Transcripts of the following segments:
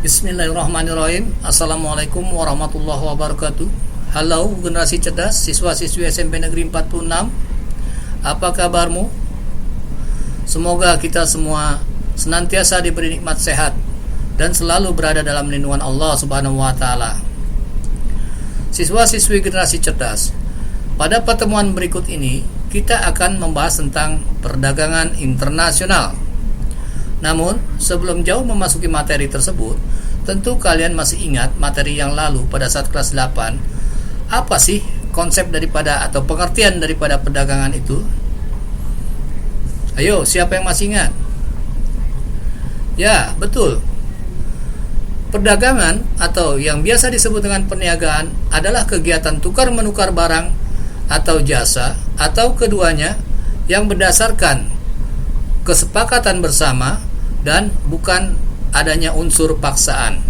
Bismillahirrahmanirrahim. Assalamualaikum warahmatullahi wabarakatuh. Halo generasi cerdas, siswa-siswi SMP Negeri 46. Apa kabarmu? Semoga kita semua senantiasa diberi nikmat sehat dan selalu berada dalam lindungan Allah Subhanahu wa taala. Siswa-siswi generasi cerdas, pada pertemuan berikut ini kita akan membahas tentang perdagangan internasional. Namun, sebelum jauh memasuki materi tersebut, tentu kalian masih ingat materi yang lalu pada saat kelas 8. Apa sih konsep daripada atau pengertian daripada perdagangan itu? Ayo, siapa yang masih ingat? Ya, betul. Perdagangan atau yang biasa disebut dengan perniagaan adalah kegiatan tukar-menukar barang atau jasa atau keduanya yang berdasarkan kesepakatan bersama dan bukan adanya unsur paksaan.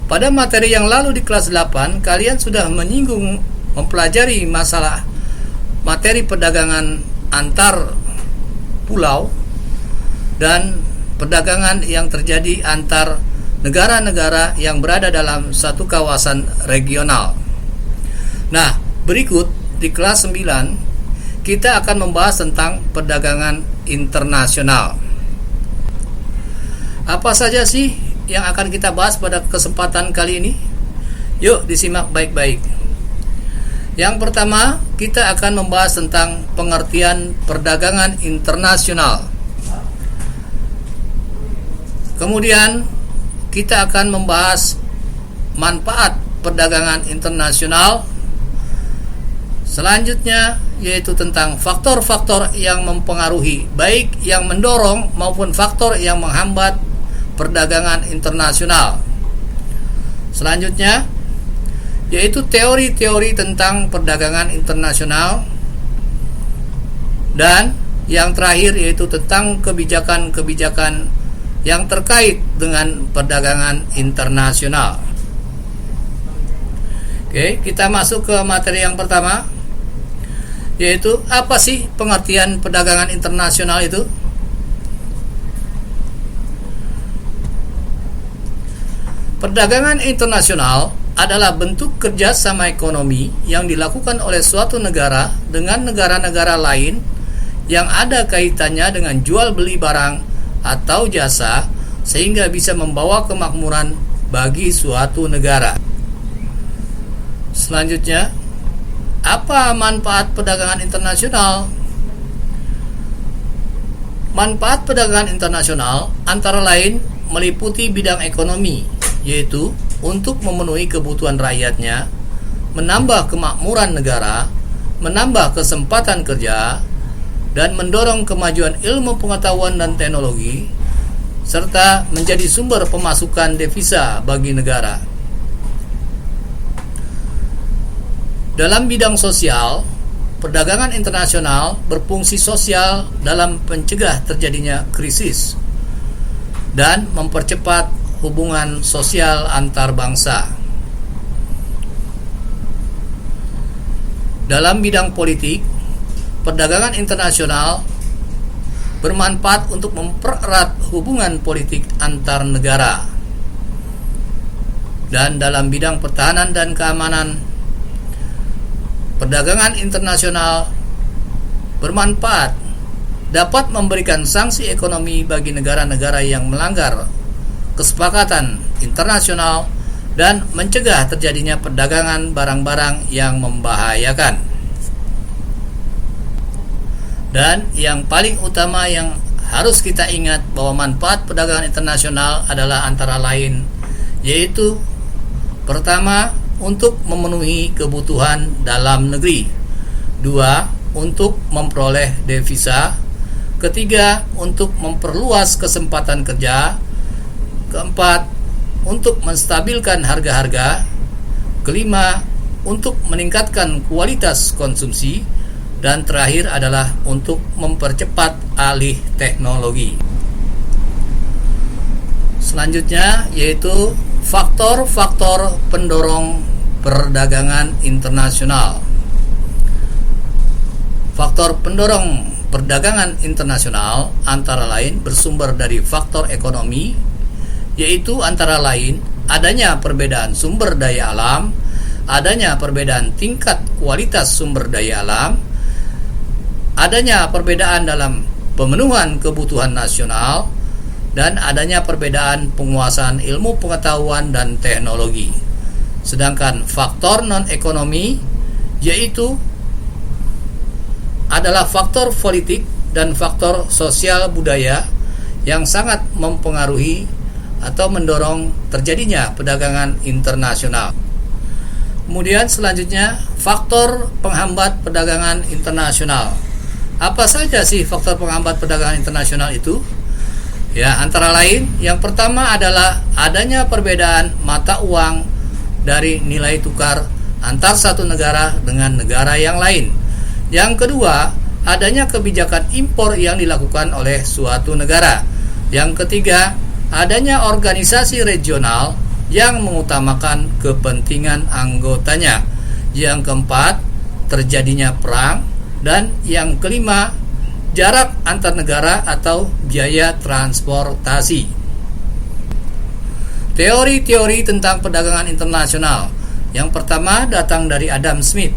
Pada materi yang lalu di kelas 8, kalian sudah mempelajari masalah materi perdagangan antar pulau dan perdagangan yang terjadi antar negara-negara yang berada dalam satu kawasan regional. Nah, berikut di kelas 9 kita akan membahas tentang perdagangan internasional. Apa saja sih yang akan kita bahas pada kesempatan kali ini? Yuk disimak baik-baik. Yang pertama, kita akan membahas tentang pengertian perdagangan internasional. Kemudian, kita akan membahas manfaat perdagangan internasional. Selanjutnya yaitu tentang faktor-faktor yang mempengaruhi, baik yang mendorong maupun faktor yang menghambat perdagangan internasional. Selanjutnya yaitu teori-teori tentang perdagangan internasional. Dan yang terakhir yaitu tentang kebijakan-kebijakan yang terkait dengan perdagangan internasional. Oke, kita masuk ke materi yang pertama, yaitu apa sih pengertian perdagangan internasional itu? Perdagangan internasional adalah bentuk kerjasama ekonomi yang dilakukan oleh suatu negara dengan negara-negara lain yang ada kaitannya dengan jual beli barang atau jasa sehingga bisa membawa kemakmuran bagi suatu negara. Selanjutnya, apa manfaat perdagangan internasional? Manfaat perdagangan internasional antara lain meliputi bidang ekonomi, yaitu untuk memenuhi kebutuhan rakyatnya, menambah kemakmuran negara, menambah kesempatan kerja, dan mendorong kemajuan ilmu pengetahuan dan teknologi, serta menjadi sumber pemasukan devisa bagi negara. Dalam bidang sosial, perdagangan internasional berfungsi sosial dalam mencegah terjadinya krisis dan mempercepat hubungan sosial antar bangsa. Dalam bidang politik, perdagangan internasional bermanfaat untuk mempererat hubungan politik antar negara. Dan dalam bidang pertahanan dan keamanan, perdagangan internasional bermanfaat dapat memberikan sanksi ekonomi bagi negara-negara yang melanggar kesepakatan internasional dan mencegah terjadinya perdagangan barang-barang yang membahayakan. Dan yang paling utama yang harus kita ingat bahwa manfaat perdagangan internasional adalah antara lain, yaitu pertama, untuk memenuhi kebutuhan dalam negeri. 2. Untuk memperoleh devisa. 3. Untuk memperluas kesempatan kerja. 4. Untuk menstabilkan harga-harga. 5. Untuk meningkatkan kualitas konsumsi. Dan terakhir adalah untuk mempercepat alih teknologi. Selanjutnya yaitu faktor-faktor pendorong perdagangan internasional. Faktor pendorong perdagangan internasional antara lain bersumber dari faktor ekonomi, yaitu antara lain adanya perbedaan sumber daya alam, adanya perbedaan tingkat kualitas sumber daya alam, adanya perbedaan dalam pemenuhan kebutuhan nasional, dan adanya perbedaan penguasaan ilmu pengetahuan dan teknologi. Sedangkan faktor non-ekonomi yaitu adalah faktor politik dan faktor sosial budaya yang sangat mempengaruhi atau mendorong terjadinya perdagangan internasional. Kemudian selanjutnya, faktor penghambat perdagangan internasional. Apa saja sih faktor penghambat perdagangan internasional itu? Ya, antara lain yang pertama adalah adanya perbedaan mata uang dari nilai tukar antar satu negara dengan negara yang lain. Yang kedua, adanya kebijakan impor yang dilakukan oleh suatu negara. Yang ketiga, adanya organisasi regional yang mengutamakan kepentingan anggotanya. Yang keempat, terjadinya perang. Dan yang kelima, jarak antar negara atau biaya transportasi. Teori-teori tentang perdagangan internasional. Yang pertama datang dari Adam Smith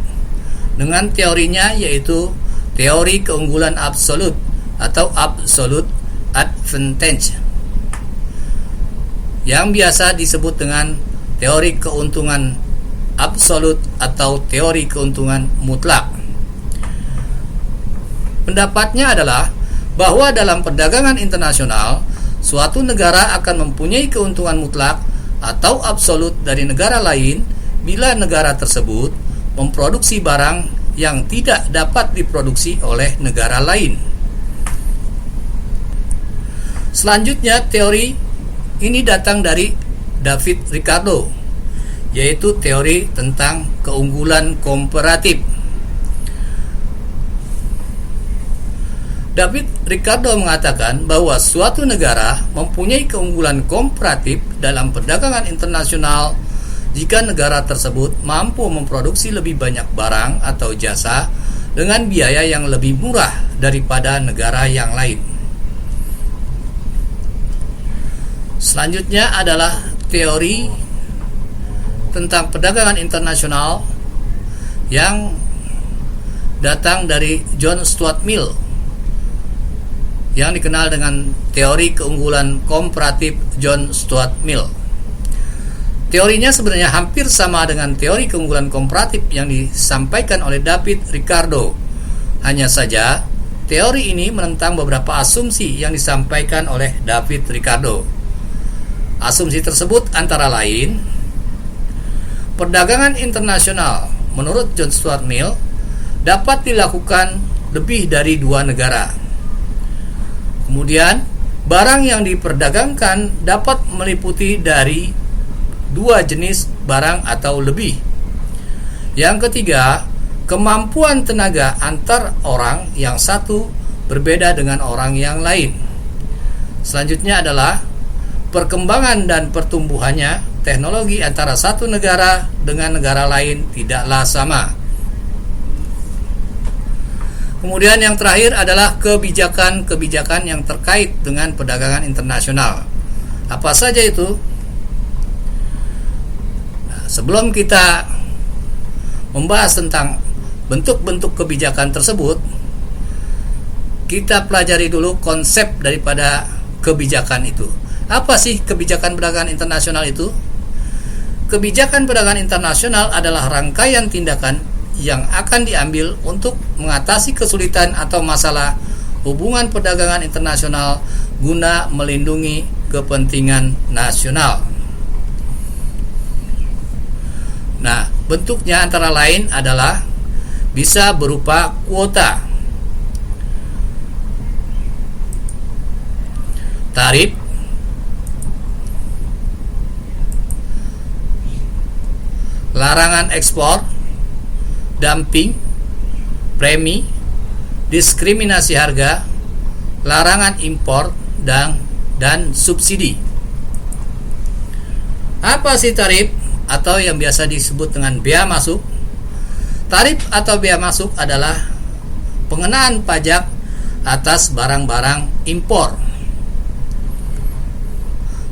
dengan teorinya, yaitu teori keunggulan absolut atau absolute advantage, yang biasa disebut dengan teori keuntungan absolut atau teori keuntungan mutlak. Pendapatnya adalah bahwa dalam perdagangan internasional, suatu negara akan mempunyai keuntungan mutlak atau absolut dari negara lain bila negara tersebut memproduksi barang yang tidak dapat diproduksi oleh negara lain. Selanjutnya, teori ini datang dari David Ricardo, yaitu teori tentang keunggulan komparatif. David Ricardo mengatakan bahwa suatu negara mempunyai keunggulan komparatif dalam perdagangan internasional jika negara tersebut mampu memproduksi lebih banyak barang atau jasa dengan biaya yang lebih murah daripada negara yang lain. Selanjutnya adalah teori tentang perdagangan internasional yang datang dari John Stuart Mill, yang dikenal dengan teori keunggulan komparatif John Stuart Mill. Teorinya sebenarnya hampir sama dengan teori keunggulan komparatif yang disampaikan oleh David Ricardo. Hanya saja, teori ini menentang beberapa asumsi yang disampaikan oleh David Ricardo. Asumsi tersebut antara lain, perdagangan internasional menurut John Stuart Mill dapat dilakukan lebih dari dua negara. Kemudian, barang yang diperdagangkan dapat meliputi dari dua jenis barang atau lebih. Yang ketiga, kemampuan tenaga antar orang yang satu berbeda dengan orang yang lain. Selanjutnya adalah perkembangan dan pertumbuhannya teknologi antara satu negara dengan negara lain tidaklah sama. Kemudian yang terakhir adalah kebijakan-kebijakan yang terkait dengan perdagangan internasional. Apa saja itu? Sebelum kita membahas tentang bentuk-bentuk kebijakan tersebut, kita pelajari dulu konsep daripada kebijakan itu. Apa sih kebijakan perdagangan internasional itu? Kebijakan perdagangan internasional adalah rangkaian tindakan yang akan diambil untuk mengatasi kesulitan atau masalah hubungan perdagangan internasional guna melindungi kepentingan nasional. Nah, bentuknya antara lain adalah bisa berupa kuota, tarif, larangan ekspor, dumping, premi, diskriminasi harga, larangan impor, dan subsidi. Apa sih tarif atau yang biasa disebut dengan bea masuk? Tarif atau bea masuk adalah pengenaan pajak atas barang-barang impor.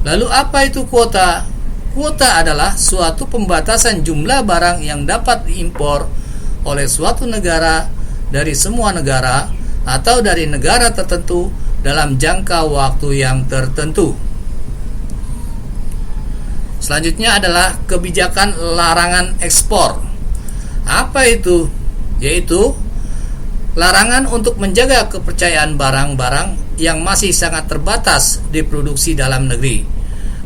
Lalu apa itu kuota? Kuota adalah suatu pembatasan jumlah barang yang dapat diimpor oleh suatu negara dari semua negara atau dari negara tertentu dalam jangka waktu yang tertentu. Selanjutnya adalah kebijakan larangan ekspor. Apa itu? Yaitu larangan untuk menjaga kepercayaan barang-barang yang masih sangat terbatas diproduksi dalam negeri.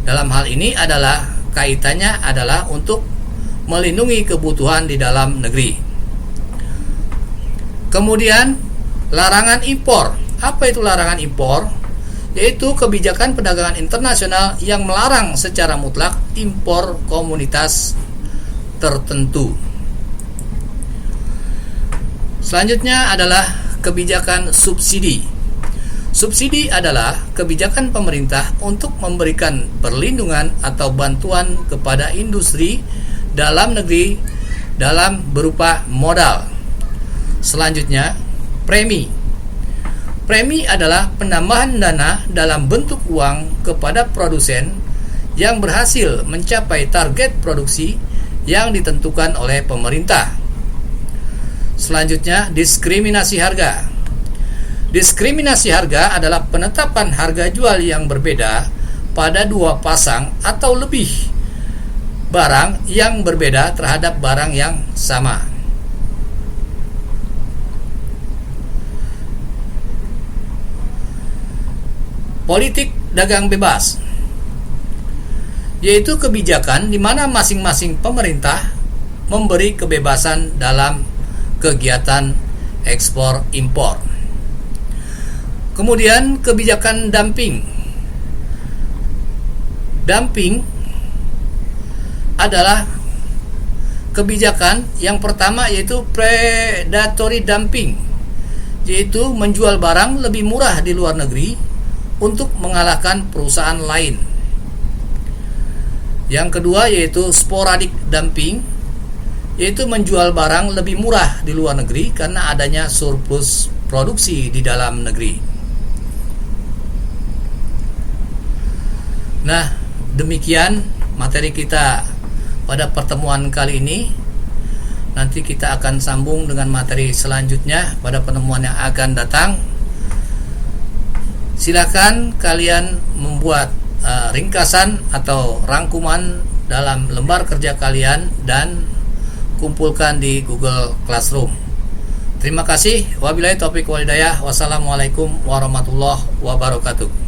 Dalam hal ini adalah kaitannya adalah untuk melindungi kebutuhan di dalam negeri. Kemudian larangan impor. Apa itu larangan impor? Yaitu kebijakan perdagangan internasional yang melarang secara mutlak impor komoditas tertentu. Selanjutnya adalah kebijakan subsidi. Subsidi adalah kebijakan pemerintah untuk memberikan perlindungan atau bantuan kepada industri dalam negeri dalam berupa modal. Selanjutnya, premi. Premi adalah penambahan dana dalam bentuk uang kepada produsen yang berhasil mencapai target produksi yang ditentukan oleh pemerintah. Selanjutnya, diskriminasi harga. Diskriminasi harga adalah penetapan harga jual yang berbeda pada dua pasang atau lebih barang yang berbeda terhadap barang yang sama. Politik dagang bebas, yaitu kebijakan di mana masing-masing pemerintah memberi kebebasan dalam kegiatan ekspor impor. Kemudian kebijakan dumping. Dumping adalah kebijakan yang pertama, yaitu predatory dumping, yaitu menjual barang lebih murah di luar negeri untuk mengalahkan perusahaan lain. Yang kedua yaitu sporadic dumping, yaitu menjual barang lebih murah di luar negeri karena adanya surplus produksi di dalam negeri. Nah, demikian materi kita pada pertemuan kali ini. Nanti kita akan sambung dengan materi selanjutnya pada pertemuan yang akan datang. Silakan kalian membuat ringkasan atau rangkuman dalam lembar kerja kalian dan kumpulkan di Google Classroom. Terima kasih. Wabillahi taufiq wal hidayah. Wassalamualaikum warahmatullahi wabarakatuh.